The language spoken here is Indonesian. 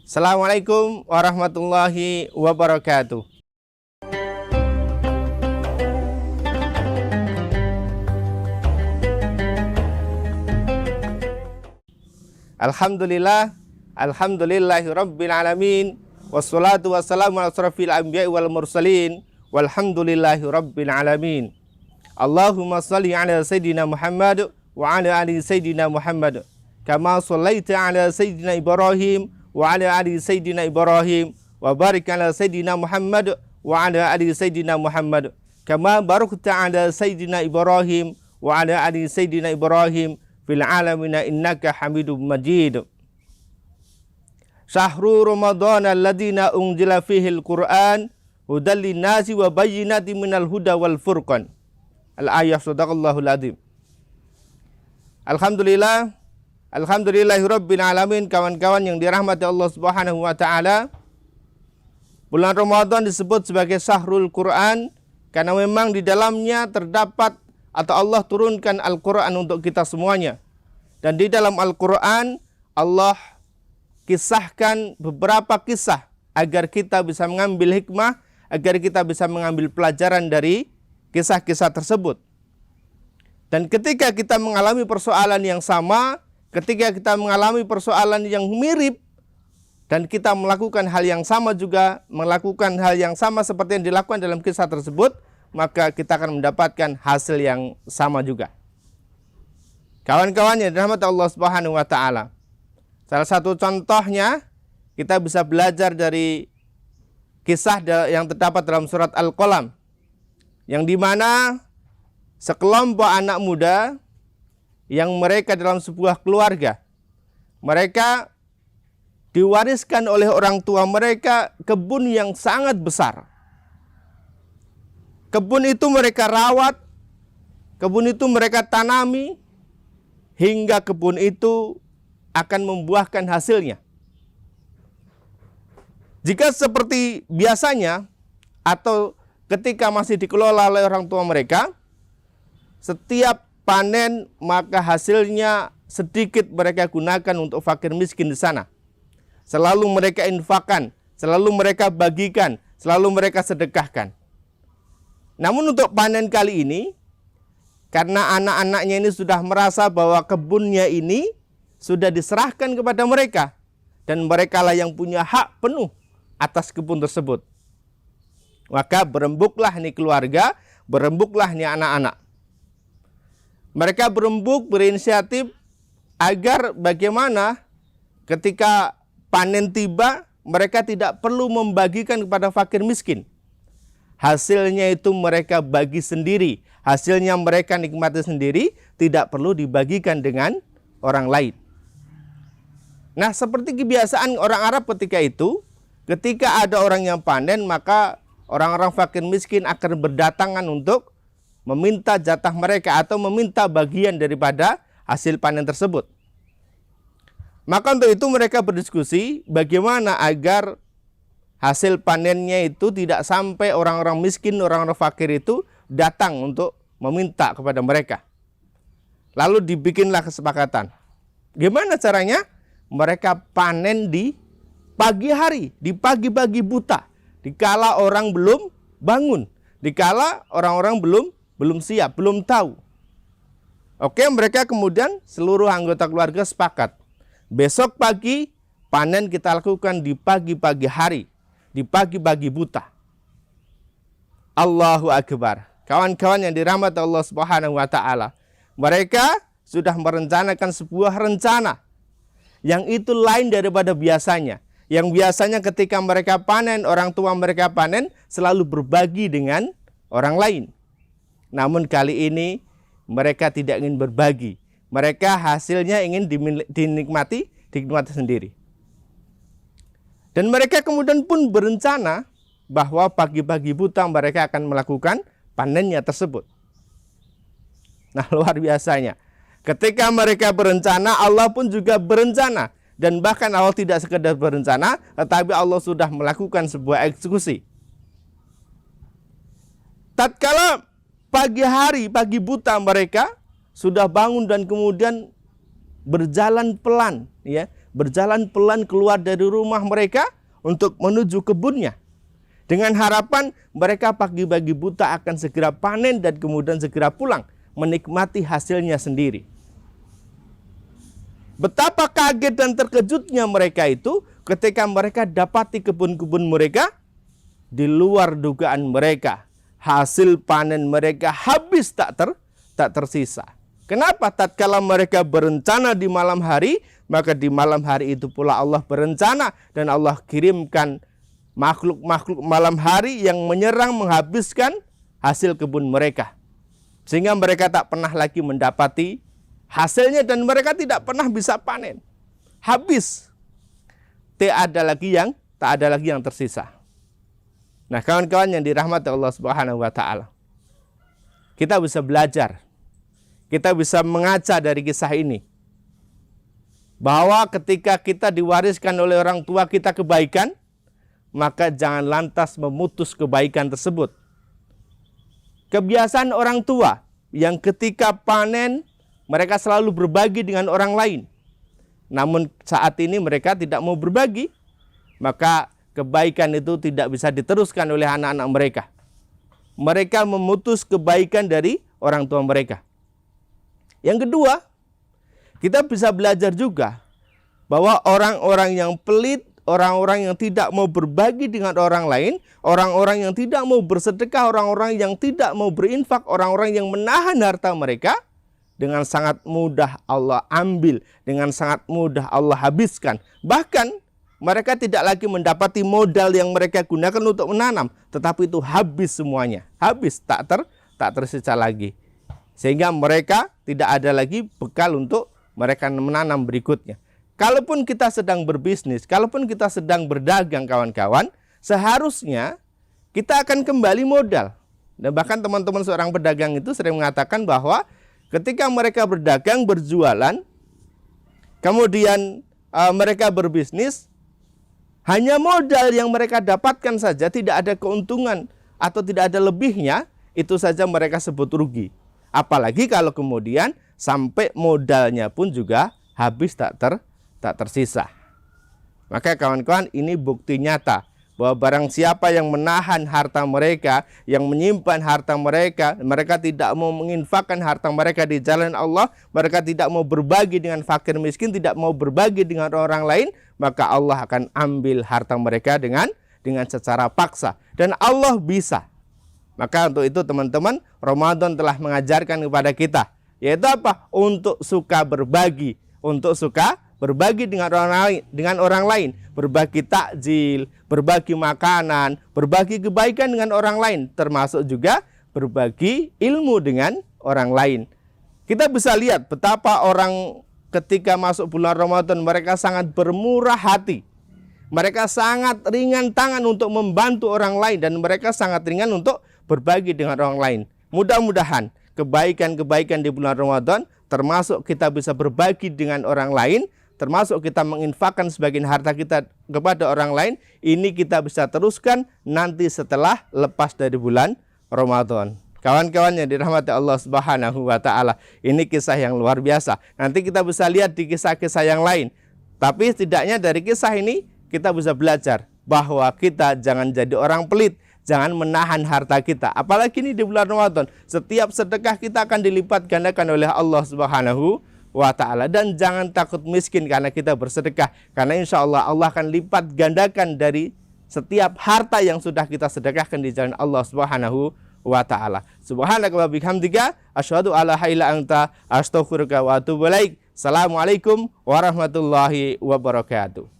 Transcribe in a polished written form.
Assalamualaikum warahmatullahi wabarakatuh. Alhamdulillah, alhamdulillahi rabbil alamin, wassalatu wassalamu ala asrafil anbiya'i wal mursalin, walhamdulillahi rabbil alamin. Allahumma salli ala sayyidina Muhammad wa ala ali sayyidina Muhammad, kama sallaita ala sayyidina Ibrahim wa ala ali sayyidina Ibrahim, wa barik ala sayyidina Muhammad wa ala ali sayyidina Muhammad, kama barakta ala sayyidina Ibrahim wa ala ali sayyidina Ibrahim fil alamina innaka hamidum majid. Syahrul Ramadan alladina unzila fihil Qur'an hudal linnasi wa bayyinatin minal huda wal furqan. Al-ayah, sadaqallahul adzim. Alhamdulillah, alhamdulillahirabbil alamin. Kawan-kawan yang dirahmati Allah Subhanahu wa taala, bulan Ramadan disebut sebagai Syahrul Quran karena memang di dalamnya terdapat atau Allah turunkan Al-Quran untuk kita semuanya. Dan di dalam Al-Quran Allah kisahkan beberapa kisah agar kita bisa mengambil hikmah, agar kita bisa mengambil pelajaran dari kisah-kisah tersebut. Dan ketika kita mengalami persoalan yang sama, ketika kita mengalami persoalan yang mirip, dan kita melakukan hal yang sama juga, melakukan hal yang sama seperti yang dilakukan dalam kisah tersebut, maka kita akan mendapatkan hasil yang sama juga. Kawan-kawan yang dirahmati Allah Subhanahu wa taala, salah satu contohnya kita bisa belajar dari kisah yang terdapat dalam surat Al-Qalam, yang dimana sekelompok anak muda yang mereka dalam sebuah keluarga, mereka diwariskan oleh orang tua mereka kebun yang sangat besar. Kebun itu mereka rawat, kebun itu mereka tanami, hingga kebun itu akan membuahkan hasilnya. Jika seperti biasanya, atau ketika masih dikelola oleh orang tua mereka, setiap panen maka hasilnya sedikit mereka gunakan untuk fakir miskin di sana. Selalu mereka infakkan, selalu mereka bagikan, selalu mereka sedekahkan. Namun untuk panen kali ini, karena anak-anaknya ini sudah merasa bahwa kebunnya ini sudah diserahkan kepada mereka, dan mereka lah yang punya hak penuh atas kebun tersebut, maka berembuklah nih keluarga, berembuklah nih anak-anak. Mereka berembuk, berinisiatif agar bagaimana ketika panen tiba, mereka tidak perlu membagikan kepada fakir miskin. Hasilnya itu mereka bagi sendiri, hasilnya mereka nikmati sendiri, tidak perlu dibagikan dengan orang lain. Nah, seperti kebiasaan orang Arab ketika itu, ketika ada orang yang panen, maka orang-orang fakir miskin akan berdatangan untuk meminta jatah mereka atau meminta bagian daripada hasil panen tersebut. Maka untuk itu mereka berdiskusi bagaimana agar hasil panennya itu tidak sampai orang-orang miskin, orang-orang fakir itu datang untuk meminta kepada mereka. Lalu dibikinlah kesepakatan. Gimana caranya? Mereka panen di pagi hari, di pagi-pagi buta, dikala orang belum bangun, dikala orang-orang belum siap, belum tahu. Oke, mereka kemudian seluruh anggota keluarga sepakat. Besok pagi panen kita lakukan di pagi-pagi hari, di pagi-pagi buta. Allahu Akbar. Kawan-kawan yang dirahmati Allah Subhanahu wa taala, mereka sudah merencanakan sebuah rencana yang itu lain daripada biasanya. Yang biasanya ketika mereka panen, orang tua mereka panen selalu berbagi dengan orang lain. Namun kali ini mereka tidak ingin berbagi. Mereka hasilnya ingin dinikmati sendiri. Dan mereka kemudian pun berencana bahwa pagi-pagi buta mereka akan melakukan panennya tersebut. Nah, luar biasanya. Ketika mereka berencana, Allah pun juga berencana. Dan bahkan Allah tidak sekedar berencana, tetapi Allah sudah melakukan sebuah eksekusi. Tatkala pagi hari, pagi buta mereka sudah bangun dan kemudian berjalan pelan, ya, berjalan pelan keluar dari rumah mereka untuk menuju kebunnya. Dengan harapan mereka pagi-pagi buta akan segera panen dan kemudian segera pulang, menikmati hasilnya sendiri. Betapa kaget dan terkejutnya mereka itu ketika mereka dapati kebun-kebun mereka di luar dugaan mereka. Hasil panen mereka habis tak tersisa. Kenapa? Tatkala mereka berencana di malam hari, maka di malam hari itu pula Allah berencana dan Allah kirimkan makhluk-makhluk malam hari yang menyerang menghabiskan hasil kebun mereka. Sehingga mereka tak pernah lagi mendapati hasilnya dan mereka tidak pernah bisa panen. Habis. Tak ada lagi yang tersisa. Nah, kawan-kawan yang dirahmati Allah Subhanahu wa taala. Kita bisa belajar. Kita bisa mengaca dari kisah ini. Bahwa ketika kita diwariskan oleh orang tua kita kebaikan, maka jangan lantas memutus kebaikan tersebut. Kebiasaan orang tua yang ketika panen mereka selalu berbagi dengan orang lain. Namun saat ini mereka tidak mau berbagi, maka kebaikan itu tidak bisa diteruskan oleh anak-anak mereka. Mereka memutus kebaikan dari orang tua mereka. Yang kedua, kita bisa belajar juga bahwa orang-orang yang pelit, orang-orang yang tidak mau berbagi dengan orang lain, orang-orang yang tidak mau bersedekah, orang-orang yang tidak mau berinfak, orang-orang yang menahan harta mereka, dengan sangat mudah Allah ambil, dengan sangat mudah Allah habiskan. Bahkan mereka tidak lagi mendapati modal yang mereka gunakan untuk menanam, tetapi itu habis semuanya, habis, tak tersisa lagi. Sehingga mereka tidak ada lagi bekal untuk mereka menanam berikutnya. Kalaupun kita sedang berbisnis, kalaupun kita sedang berdagang kawan-kawan, seharusnya kita akan kembali modal. Dan bahkan teman-teman seorang pedagang itu sering mengatakan bahwa ketika mereka berdagang, berjualan, kemudian mereka berbisnis, hanya modal yang mereka dapatkan saja, tidak ada keuntungan atau tidak ada lebihnya, itu saja mereka sebut rugi. Apalagi kalau kemudian sampai modalnya pun juga habis tak tersisa. Maka kawan-kawan, ini bukti nyata bahwa barang siapa yang menahan harta mereka, yang menyimpan harta mereka, mereka tidak mau menginfakkan harta mereka di jalan Allah, mereka tidak mau berbagi dengan fakir miskin, tidak mau berbagi dengan orang lain, maka Allah akan ambil harta mereka dengan secara paksa. Dan Allah bisa. Maka untuk itu teman-teman, Ramadan telah mengajarkan kepada kita, yaitu apa? Untuk suka berbagi, untuk suka berbagi dengan orang lain, berbagi takjil, berbagi makanan, berbagi kebaikan dengan orang lain, termasuk juga berbagi ilmu dengan orang lain. Kita bisa lihat betapa orang ketika masuk bulan Ramadan mereka sangat bermurah hati. Mereka sangat ringan tangan untuk membantu orang lain dan mereka sangat ringan untuk berbagi dengan orang lain. Mudah-mudahan kebaikan-kebaikan di bulan Ramadan, termasuk kita bisa berbagi dengan orang lain, termasuk kita menginfakkan sebagian harta kita kepada orang lain, ini kita bisa teruskan nanti setelah lepas dari bulan Ramadan. Kawan-kawan yang dirahmati Allah Subhanahu wa taala, ini kisah yang luar biasa. Nanti kita bisa lihat di kisah-kisah yang lain. Tapi setidaknya dari kisah ini kita bisa belajar bahwa kita jangan jadi orang pelit, jangan menahan harta kita. Apalagi ini di bulan Ramadan, setiap sedekah kita akan dilipat gandakan oleh Allah Subhanahu wa ta'ala. Dan jangan takut miskin karena kita bersedekah, karena insya Allah Allah akan lipat gandakan dari setiap harta yang sudah kita sedekahkan di jalan Allah Subhanahu wa ta'ala. Subhanaka wa bihamdika asyhadu alla ilaha illa anta astaghfiruka wa atubu ilaik. Assalamualaikum warahmatullahi wabarakatuh.